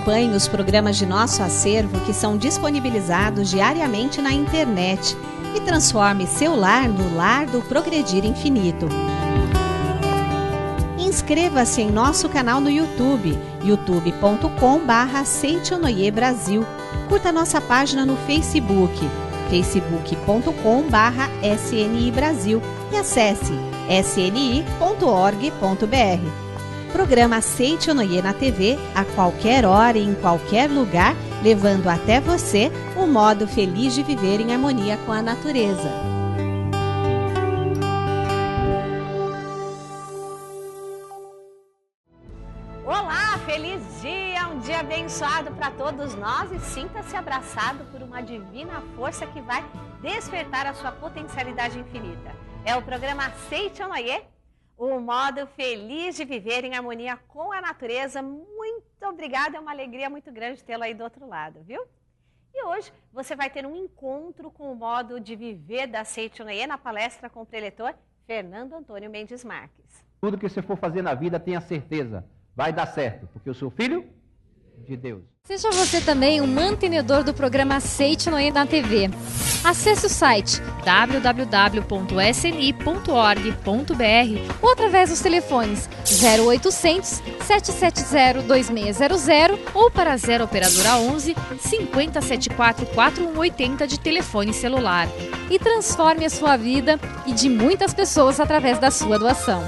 Acompanhe os programas de nosso acervo que são disponibilizados diariamente na internet e transforme seu lar no lar do Progredir Infinito. Inscreva-se em nosso canal no YouTube, youtube.com/Seitonoi Brasil. Curta nossa página no Facebook, facebook.com/SNI Brasil e acesse sni.org.br. Programa Seitonoi na TV, a qualquer hora e em qualquer lugar, levando até você o modo feliz de viver em harmonia com a natureza. Olá, feliz dia, um dia abençoado para todos nós e sinta-se abraçado por uma divina força que vai despertar a sua potencialidade infinita. É o programa Seitonoi, o modo feliz de viver em harmonia com a natureza. Muito obrigada, é uma alegria muito grande tê-lo aí do outro lado, viu? E hoje você vai ter um encontro com o modo de viver da Seitonoi na palestra com o preletor Fernando Antônio Mendes Marques. Tudo que você for fazer na vida, tenha certeza, vai dar certo, porque eu sou filho de Deus. Seja você também um mantenedor do programa Seitonoi na TV. Acesse o site www.sni.org.br ou através dos telefones 0800 770 2600 ou para 0 operadora 11 5074 4180 de telefone celular. E transforme a sua vida e de muitas pessoas através da sua doação.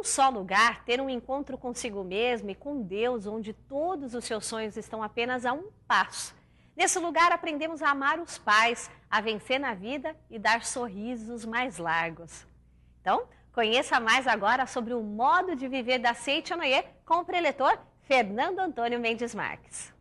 Só lugar, ter um encontro consigo mesmo e com Deus, onde todos os seus sonhos estão apenas a um passo. Nesse lugar aprendemos a amar os pais, a vencer na vida e dar sorrisos mais largos. Então, conheça mais agora sobre o modo de viver da Seitonoi com o preletor Fernando Antônio Mendes Marques.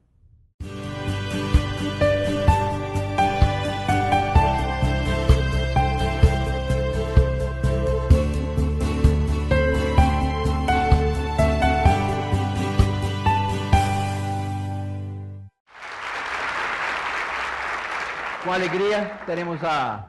Com alegria, teremos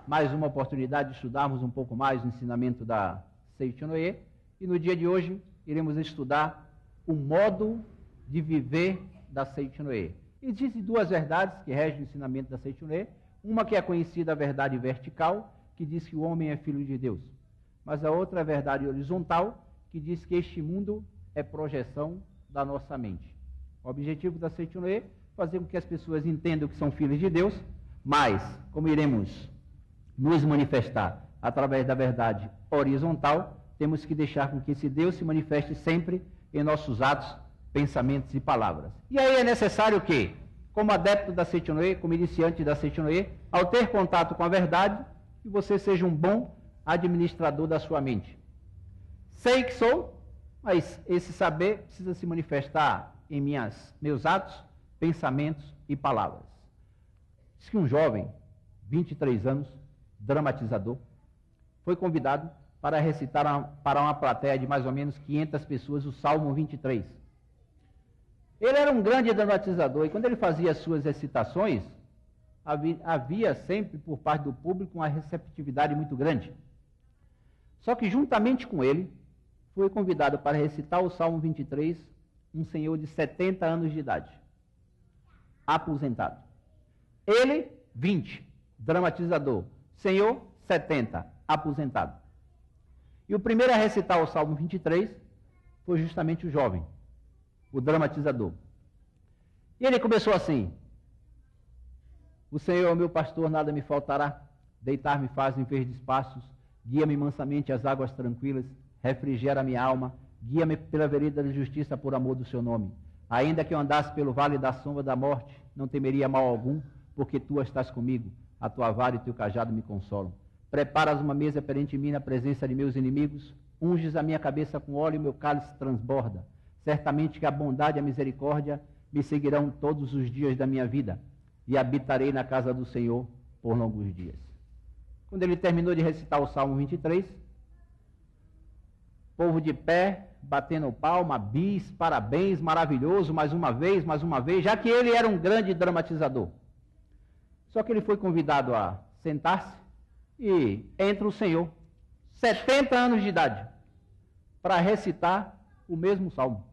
mais uma oportunidade de estudarmos um pouco mais o ensinamento da Seitonoi. E no dia de hoje, iremos estudar o modo de viver da Seitonoi. Existem duas verdades que regem o ensinamento da Seitonoi. Uma que é conhecida a verdade vertical, que diz que o homem é filho de Deus. Mas a outra é a verdade horizontal, que diz que este mundo é projeção da nossa mente. O objetivo da Seitonoi é fazer com que as pessoas entendam que são filhos de Deus, mas, como iremos nos manifestar através da verdade horizontal, temos que deixar com que esse Deus se manifeste sempre em nossos atos, pensamentos e palavras. E aí é necessário que, como adepto da Seitonoi, como iniciante da Seitonoi, ao ter contato com a verdade, que você seja um bom administrador da sua mente. Sei que sou, mas esse saber precisa se manifestar em meus atos, pensamentos e palavras. Diz que um jovem, 23 anos, dramatizador, foi convidado para recitar para uma plateia de mais ou menos 500 pessoas o Salmo 23. Ele era um grande dramatizador e quando ele fazia as suas recitações, havia sempre por parte do público uma receptividade muito grande. Só que juntamente com ele, foi convidado para recitar o Salmo 23 um senhor de 70 anos de idade, aposentado. Ele, 20, dramatizador. Senhor, 70, aposentado. E o primeiro a recitar o Salmo 23 foi justamente o jovem, o dramatizador. E ele começou assim: o Senhor é o meu pastor, nada me faltará. Deitar-me faz em verdes pastos, guia-me mansamente às águas tranquilas, refrigera minha alma, guia-me pela vereda da justiça por amor do seu nome. Ainda que eu andasse pelo vale da sombra da morte, não temeria mal algum, porque tu estás comigo, a tua vara e teu cajado me consolam. Preparas uma mesa perante mim na presença de meus inimigos, unges a minha cabeça com óleo e meu cálice transborda. Certamente que a bondade e a misericórdia me seguirão todos os dias da minha vida, e habitarei na casa do Senhor por longos dias. Quando ele terminou de recitar o Salmo 23, povo de pé, batendo palma, bis, parabéns, maravilhoso, mais uma vez, já que ele era um grande dramatizador. Só que ele foi convidado a sentar-se e entra o Senhor, 70 anos de idade, para recitar o mesmo salmo.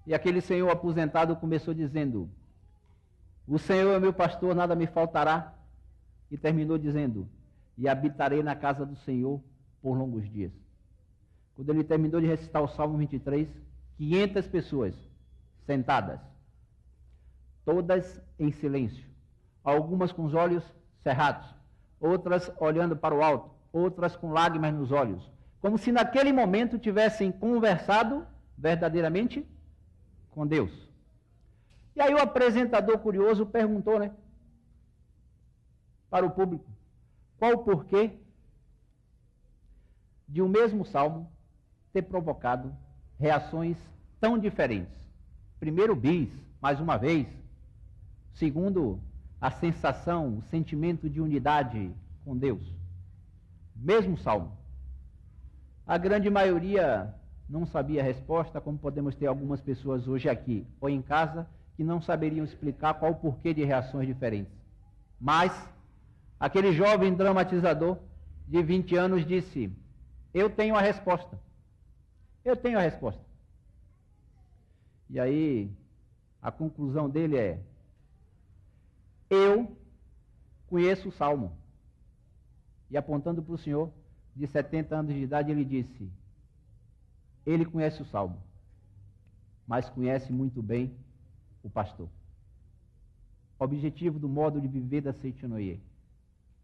E aquele senhor aposentado começou dizendo: o Senhor é meu pastor, nada me faltará. E terminou dizendo: e habitarei na casa do Senhor por longos dias. Quando ele terminou de recitar o Salmo 23, 500 pessoas sentadas, todas em silêncio, algumas com os olhos cerrados, outras olhando para o alto, outras com lágrimas nos olhos, como se naquele momento tivessem conversado verdadeiramente com Deus. E aí o apresentador curioso perguntou, para o público, qual o porquê de o mesmo salmo ter provocado reações tão diferentes. Primeiro, bis, mais uma vez. Segundo, a sensação, o sentimento de unidade com Deus. Mesmo salmo. A grande maioria não sabia a resposta, como podemos ter algumas pessoas hoje aqui ou em casa que não saberiam explicar qual o porquê de reações diferentes. Mas aquele jovem dramatizador de 20 anos disse: eu tenho a resposta. Eu tenho a resposta. E aí, a conclusão dele é: eu conheço o Salmo. E apontando para o senhor de 70 anos de idade, ele disse: ele conhece o Salmo, mas conhece muito bem o pastor. O objetivo do modo de viver da Seitinoye,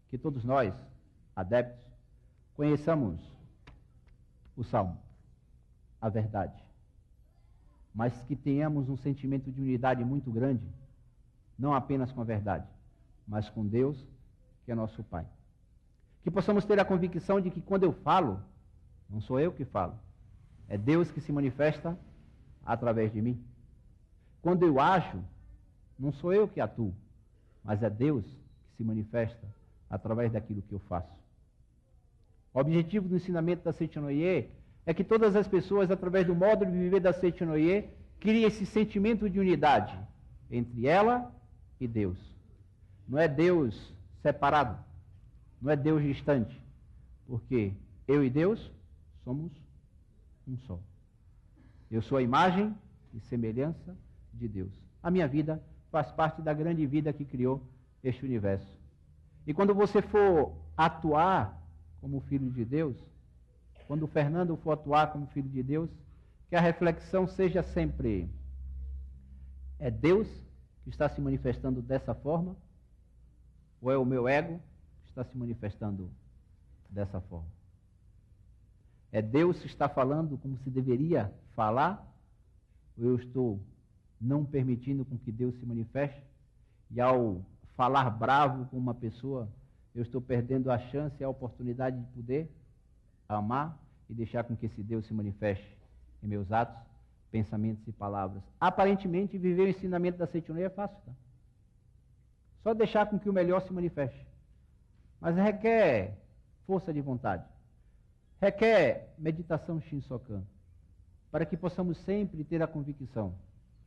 que todos nós, adeptos, conheçamos o Salmo, a verdade, mas que tenhamos um sentimento de unidade muito grande, não apenas com a verdade, mas com Deus, que é nosso Pai. Que possamos ter a convicção de que quando eu falo, não sou eu que falo, é Deus que se manifesta através de mim. Quando eu ajo, não sou eu que atuo, mas é Deus que se manifesta através daquilo que eu faço. O objetivo do ensinamento da Seitinoye é que todas as pessoas, através do modo de viver da Seitinoye, criem esse sentimento de unidade entre ela e Deus. Não é Deus separado, não é Deus distante, porque eu e Deus somos um só. Eu sou a imagem e semelhança de Deus. A minha vida faz parte da grande vida que criou este universo. E quando você for atuar como filho de Deus, quando o Fernando for atuar como filho de Deus, que a reflexão seja sempre: é Deus que está se manifestando dessa forma? Ou é o meu ego que está se manifestando dessa forma? É Deus que está falando como se deveria falar? Ou eu estou não permitindo com que Deus se manifeste? E ao falar bravo com uma pessoa, eu estou perdendo a chance e a oportunidade de poder amar e deixar com que esse Deus se manifeste em meus atos, pensamentos e palavras. Aparentemente, viver o ensinamento da Seitinoye é fácil, tá? Só deixar com que o melhor se manifeste. Mas requer força de vontade. Requer meditação Shinsokan, para que possamos sempre ter a convicção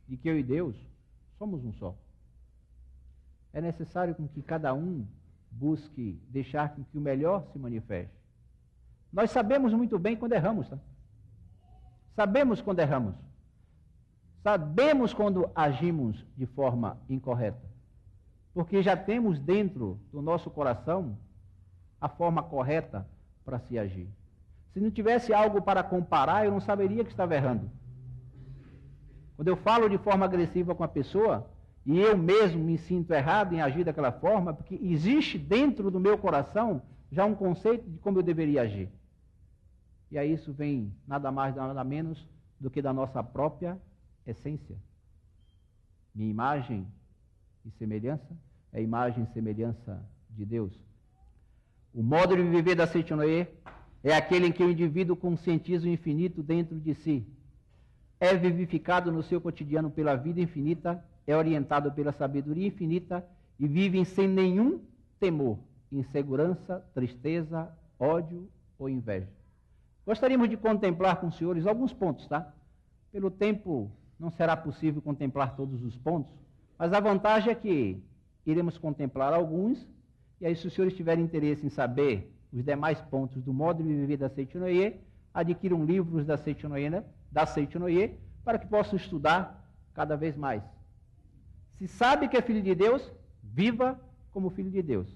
de que eu e Deus somos um só. É necessário com que cada um busque deixar com que o melhor se manifeste. Nós sabemos muito bem quando erramos, tá? Sabemos quando erramos. Sabemos quando agimos de forma incorreta. Porque já temos dentro do nosso coração a forma correta para se agir. Se não tivesse algo para comparar, eu não saberia que estava errando. Quando eu falo de forma agressiva com a pessoa, e eu mesmo me sinto errado em agir daquela forma, porque existe dentro do meu coração já um conceito de como eu deveria agir. E aí isso vem nada mais, nada menos do que da nossa própria essência. Minha imagem e semelhança é a imagem e semelhança de Deus. O modo de viver da Seitinoye é aquele em que o indivíduo conscientiza o infinito dentro de si, é vivificado no seu cotidiano pela vida infinita, é orientado pela sabedoria infinita e vive sem nenhum temor, insegurança, tristeza, ódio ou inveja. Gostaríamos de contemplar com os senhores alguns pontos, tá? Pelo tempo não será possível contemplar todos os pontos, mas a vantagem é que iremos contemplar alguns, e aí se os senhores tiverem interesse em saber os demais pontos do modo de viver da Seitinoye, adquiram livros da Seitonoye, para que possam estudar cada vez mais. Se sabe que é filho de Deus, viva como filho de Deus.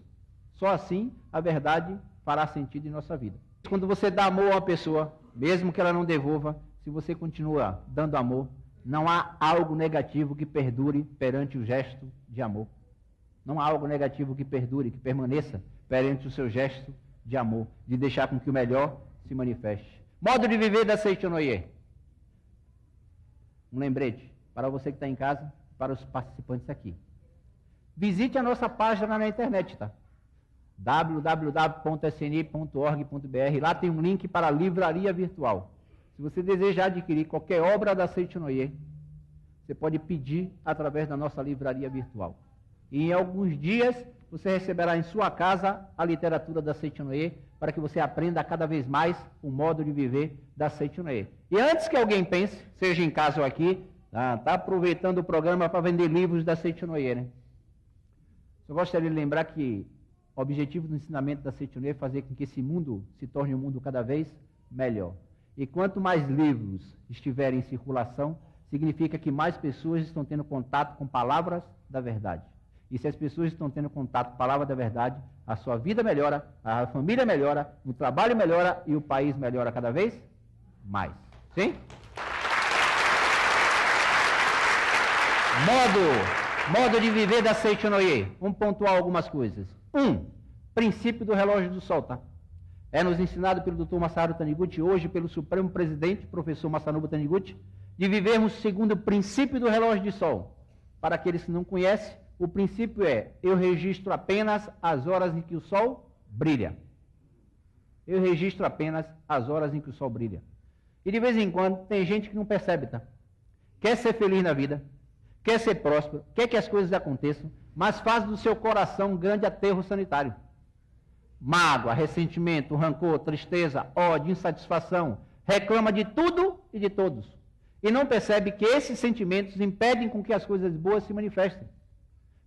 Só assim a verdade fará sentido em nossa vida. Quando você dá amor a uma pessoa, mesmo que ela não devolva, se você continua dando amor, não há algo negativo que perdure perante o gesto de amor. Não há algo negativo que perdure, que permaneça perante o seu gesto de amor, de deixar com que o melhor se manifeste. Modo de viver da Seitonoye. Um lembrete para você que está em casa, para os participantes aqui. Visite a nossa página na internet, tá? www.sni.org.br. Lá tem um link para a livraria virtual. Se você desejar adquirir qualquer obra da Seitonoye, você pode pedir através da nossa livraria virtual. E em alguns dias você receberá em sua casa a literatura da Seitonoye, para que você aprenda cada vez mais o modo de viver da Seitonoye. E antes que alguém pense, seja em casa ou aqui, está aproveitando o programa para vender livros da Seitonoye, né? Eu gostaria de lembrar que o objetivo do ensinamento da Seitonoye é fazer com que esse mundo se torne um mundo cada vez melhor. E quanto mais livros estiverem em circulação, significa que mais pessoas estão tendo contato com palavras da verdade. E se as pessoas estão tendo contato com a palavra da verdade, a sua vida melhora, a família melhora, o trabalho melhora e o país melhora cada vez mais. Sim? Modo de viver da Seitonoye. Vamos pontuar algumas coisas. 1. Princípio do relógio do sol, tá? É nos ensinado pelo Dr. Masaru Taniguchi, hoje pelo Supremo Presidente, professor Masanobu Taniguchi, de vivermos segundo o princípio do relógio de sol. Para aqueles que não conhecem, o princípio é: eu registro apenas as horas em que o sol brilha. Eu registro apenas as horas em que o sol brilha. E de vez em quando tem gente que não percebe, tá? Quer ser feliz na vida, quer ser próspero, quer que as coisas aconteçam, mas faz do seu coração um grande aterro sanitário. Mágoa, ressentimento, rancor, tristeza, ódio, insatisfação, reclama de tudo e de todos. E não percebe que esses sentimentos impedem com que as coisas boas se manifestem.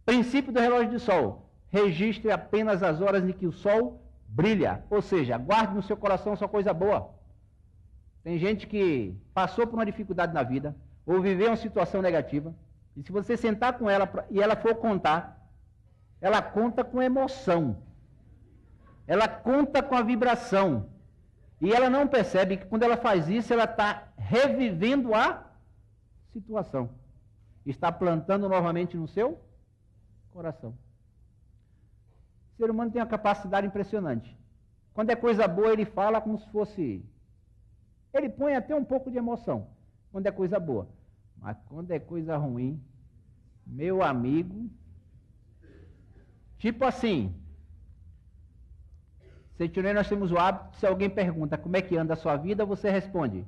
Princípio do relógio de sol: registre apenas as horas em que o sol brilha, ou seja, guarde no seu coração só coisa boa. Tem gente que passou por uma dificuldade na vida, ou viveu uma situação negativa, e se você sentar com ela e ela for contar, ela conta com emoção, ela conta com a vibração, e ela não percebe que quando ela faz isso, ela está revivendo a situação, está plantando novamente no seu coração. O ser humano tem uma capacidade impressionante. Quando é coisa boa, ele fala como se fosse... Ele põe até um pouco de emoção, quando é coisa boa. Mas quando é coisa ruim, meu amigo... Tipo assim... Seitonoye, nós temos o hábito, se alguém pergunta como é que anda a sua vida, você responde.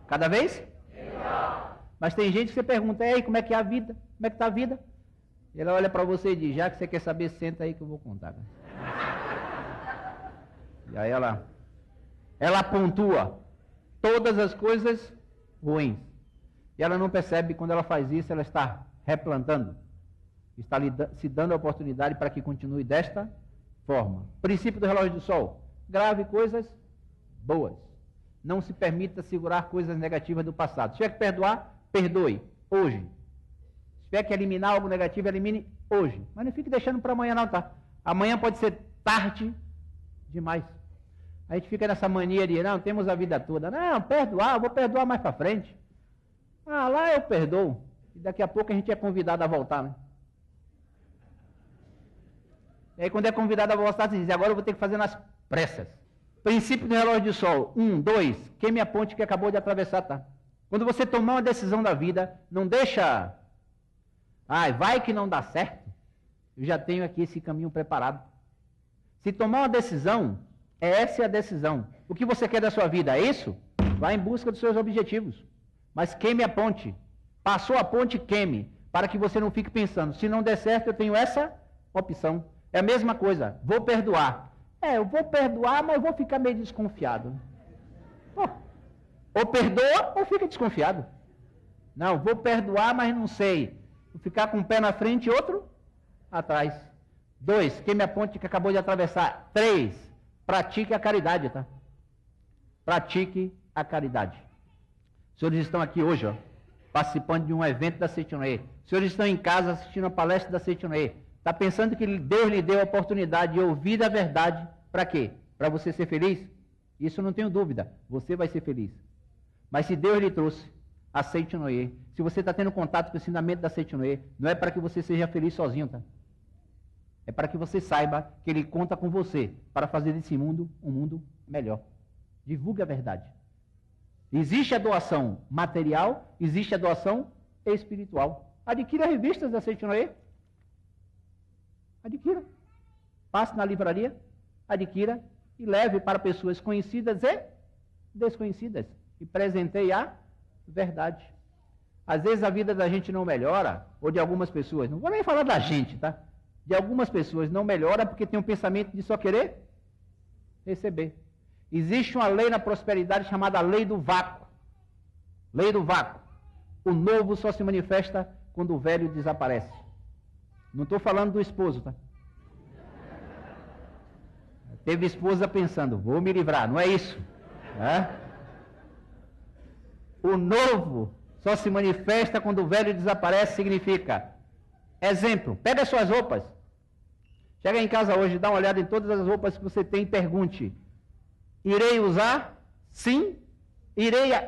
Cada vez? Mas tem gente que você pergunta: ei, como é que é a vida? Como é que está a vida? E ela olha para você e diz: já que você quer saber, senta aí que eu vou contar. E aí ela pontua todas as coisas ruins. E ela não percebe que quando ela faz isso, ela está replantando. Está se dando a oportunidade para que continue desta forma. Princípio do relógio do sol: grave coisas boas. Não se permita segurar coisas negativas do passado. Se tiver que perdoar, perdoe hoje. Se tiver que eliminar algo negativo, elimine hoje. Mas não fique deixando para amanhã não, tá? Amanhã pode ser tarde demais. A gente fica nessa mania de: não, temos a vida toda. Não, perdoar, eu vou perdoar mais para frente. Ah, lá eu perdoo. E daqui a pouco a gente é convidado a voltar, né? E aí quando é convidado a voltar, você diz: agora eu vou ter que fazer nas pressas. Princípio do relógio de sol: 1, 2, queime a ponte que acabou de atravessar, tá? Quando você tomar uma decisão da vida, não deixa... Ai, vai que não dá certo. Eu já tenho aqui esse caminho preparado. Se tomar uma decisão, essa é a decisão. O que você quer da sua vida? É isso? Vá em busca dos seus objetivos. Mas queime a ponte. Passou a ponte, queime. Para que você não fique pensando: se não der certo, eu tenho essa opção. É a mesma coisa. Vou perdoar. Eu vou perdoar, mas eu vou ficar meio desconfiado. Pô, ou perdoa ou fica desconfiado. Não, vou perdoar, mas não sei. Vou ficar com um pé na frente e outro atrás. 2, queime a ponte que acabou de atravessar. 3, pratique a caridade, tá? pratique a caridade. Os senhores estão aqui hoje, participando de um evento da Seitonoye. Os senhores estão em casa assistindo a palestra da Seitonoye. Está pensando que Deus lhe deu a oportunidade de ouvir a verdade. Para quê? Para você ser feliz? Isso não tenho dúvida. Você vai ser feliz. Mas se Deus lhe trouxe a Seitonoye, se você está tendo contato com o ensinamento da Seitonoye, não é para que você seja feliz sozinho, tá? É para que você saiba que Ele conta com você para fazer desse mundo um mundo melhor. Divulgue a verdade. Existe a doação material, existe a doação espiritual. Adquira revistas da Seitonoye. Adquira. Passe na livraria, adquira e leve para pessoas conhecidas e desconhecidas. E presenteie a verdade. Às vezes a vida da gente não melhora, ou de algumas pessoas, não vou nem falar da gente, tá? De algumas pessoas não melhora porque tem um pensamento de só querer receber. Existe uma lei na prosperidade chamada lei do vácuo. Lei do vácuo. O novo só se manifesta quando o velho desaparece. Não estou falando do esposo, tá? Teve esposa pensando, vou me livrar, não é isso. O novo só se manifesta quando o velho desaparece, significa, exemplo, pega suas roupas, chega em casa hoje, dá uma olhada em todas as roupas que você tem e pergunte, irei usar? Sim.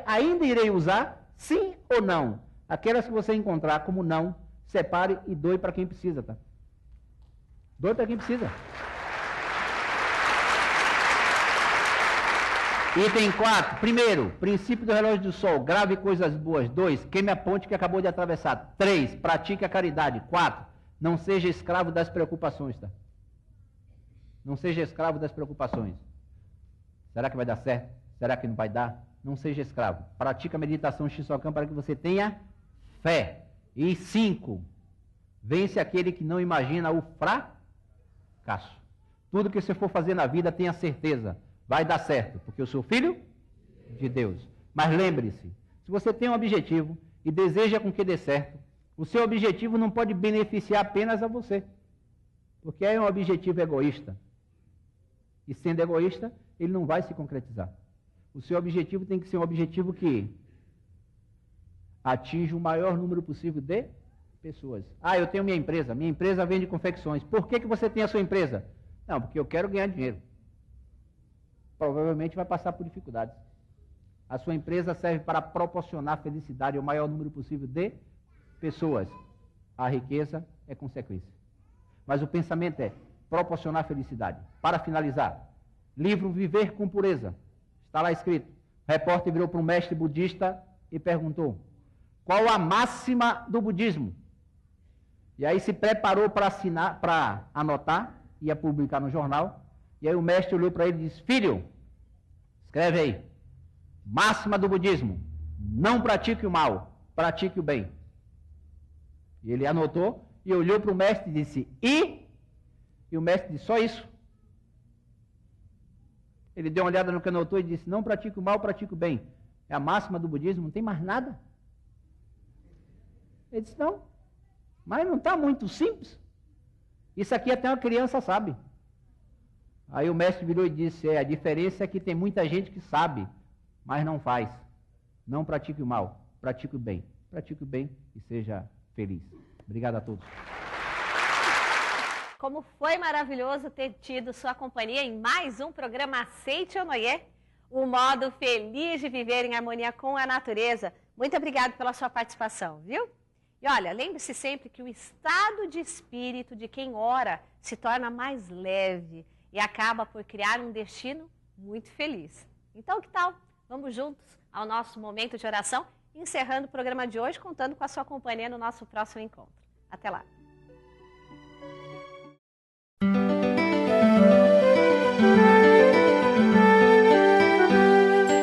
Ainda irei usar? Sim ou não? Aquelas que você encontrar como não, separe e doe para quem precisa, tá? Doe para quem precisa. Item 4. Primeiro, princípio do relógio do sol. Grave coisas boas. 2. Queime a ponte que acabou de atravessar. 3. Pratique a caridade. 4. Não seja escravo das preocupações, tá? Não seja escravo das preocupações. Será que vai dar certo? Será que não vai dar? Não seja escravo. Pratique a meditação Shisokan para que você tenha fé. E 5. Vence aquele que não imagina o fracasso. Tudo que você for fazer na vida, tenha certeza. Vai dar certo, porque eu sou filho de Deus. Mas lembre-se, se você tem um objetivo e deseja com que dê certo, o seu objetivo não pode beneficiar apenas a você, porque é um objetivo egoísta. E sendo egoísta, ele não vai se concretizar. O seu objetivo tem que ser um objetivo que atinja o maior número possível de pessoas. Eu tenho minha empresa vende confecções. Por que você tem a sua empresa? Não, porque eu quero ganhar dinheiro. Provavelmente vai passar por dificuldades. A sua empresa serve para proporcionar felicidade ao maior número possível de pessoas. A riqueza é consequência. Mas o pensamento é proporcionar felicidade. Para finalizar, livro Viver com Pureza. Está lá escrito. O repórter virou para um mestre budista e perguntou: qual a máxima do budismo? E aí se preparou para anotar, ia publicar no jornal. E aí o mestre olhou para ele e disse: filho, escreve aí, máxima do budismo, não pratique o mal, pratique o bem. E ele anotou e olhou para o mestre e disse: e o mestre disse: só isso. Ele deu uma olhada no que anotou e disse: não pratique o mal, pratique o bem. É a máxima do budismo, não tem mais nada. Ele disse: não, mas não está muito simples. Isso aqui até uma criança sabe. Aí o mestre virou e disse: a diferença é que tem muita gente que sabe, mas não faz. Não pratique o mal, pratique o bem. Pratique o bem e seja feliz. Obrigado a todos. Como foi maravilhoso ter tido sua companhia em mais um programa Seitonoye, o modo feliz de viver em harmonia com a natureza. Muito obrigado pela sua participação, viu? E olha, lembre-se sempre que o estado de espírito de quem ora se torna mais leve e acaba por criar um destino muito feliz. Então, que tal? Vamos juntos ao nosso momento de oração, encerrando o programa de hoje, contando com a sua companhia no nosso próximo encontro. Até lá!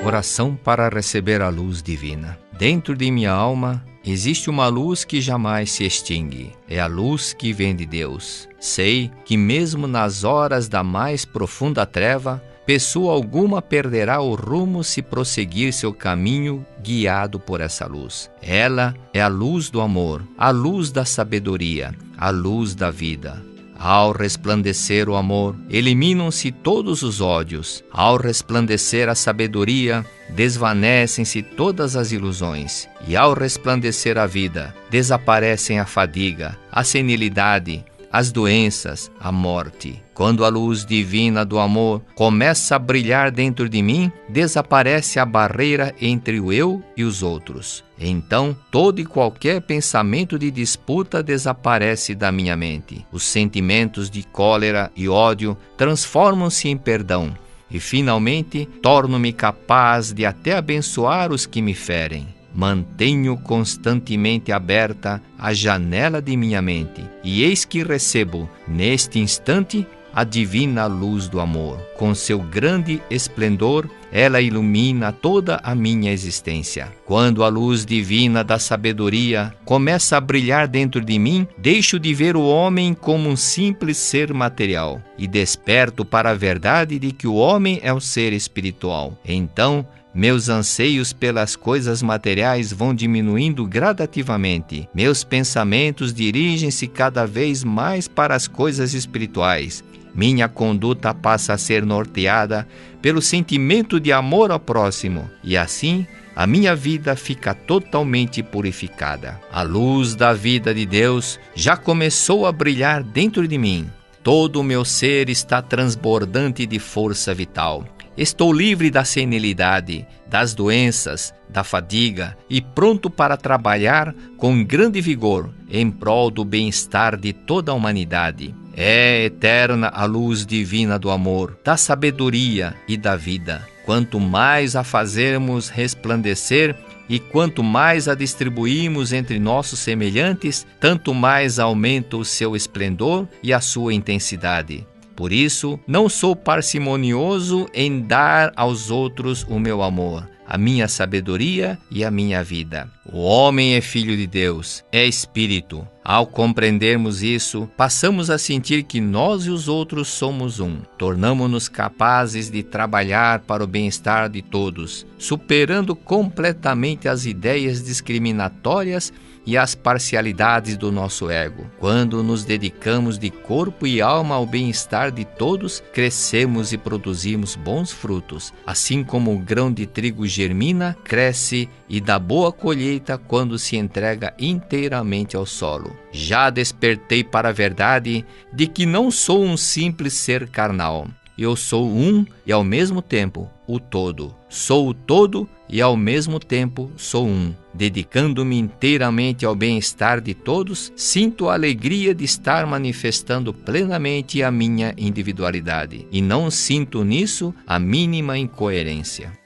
Oração para receber a luz divina. Dentro de minha alma existe uma luz que jamais se extingue. É a luz que vem de Deus. Sei que mesmo nas horas da mais profunda treva, pessoa alguma perderá o rumo se prosseguir seu caminho guiado por essa luz. Ela é a luz do amor, a luz da sabedoria, a luz da vida. Ao resplandecer o amor, eliminam-se todos os ódios. Ao resplandecer a sabedoria, desvanecem-se todas as ilusões. E ao resplandecer a vida, desaparecem a fadiga, a senilidade, as doenças, a morte. Quando a luz divina do amor começa a brilhar dentro de mim, desaparece a barreira entre o eu e os outros. Então, todo e qualquer pensamento de disputa desaparece da minha mente. Os sentimentos de cólera e ódio transformam-se em perdão. E, finalmente, torno-me capaz de até abençoar os que me ferem. Mantenho constantemente aberta a janela de minha mente, e eis que recebo, neste instante, a divina luz do amor. Com seu grande esplendor, ela ilumina toda a minha existência. Quando a luz divina da sabedoria começa a brilhar dentro de mim, deixo de ver o homem como um simples ser material e desperto para a verdade de que o homem é um ser espiritual. Então, meus anseios pelas coisas materiais vão diminuindo gradativamente. Meus pensamentos dirigem-se cada vez mais para as coisas espirituais. Minha conduta passa a ser norteada pelo sentimento de amor ao próximo, e assim a minha vida fica totalmente purificada. A luz da vida de Deus já começou a brilhar dentro de mim. Todo o meu ser está transbordante de força vital. Estou livre da senilidade, das doenças, da fadiga e pronto para trabalhar com grande vigor em prol do bem-estar de toda a humanidade. É eterna a luz divina do amor, da sabedoria e da vida. Quanto mais a fazermos resplandecer e quanto mais a distribuímos entre nossos semelhantes, tanto mais aumenta o seu esplendor e a sua intensidade. Por isso, não sou parcimonioso em dar aos outros o meu amor, a minha sabedoria e a minha vida. O homem é filho de Deus, é espírito. Ao compreendermos isso, passamos a sentir que nós e os outros somos um. Tornamo-nos capazes de trabalhar para o bem-estar de todos, superando completamente as ideias discriminatórias e as parcialidades do nosso ego. Quando nos dedicamos de corpo e alma ao bem-estar de todos, crescemos e produzimos bons frutos. Assim como o grão de trigo germina, cresce e dá boa colheita quando se entrega inteiramente ao solo. Já despertei para a verdade de que não sou um simples ser carnal. Eu sou um e ao mesmo tempo o todo. Sou o todo e ao mesmo tempo sou um. Dedicando-me inteiramente ao bem-estar de todos, sinto a alegria de estar manifestando plenamente a minha individualidade. E não sinto nisso a mínima incoerência.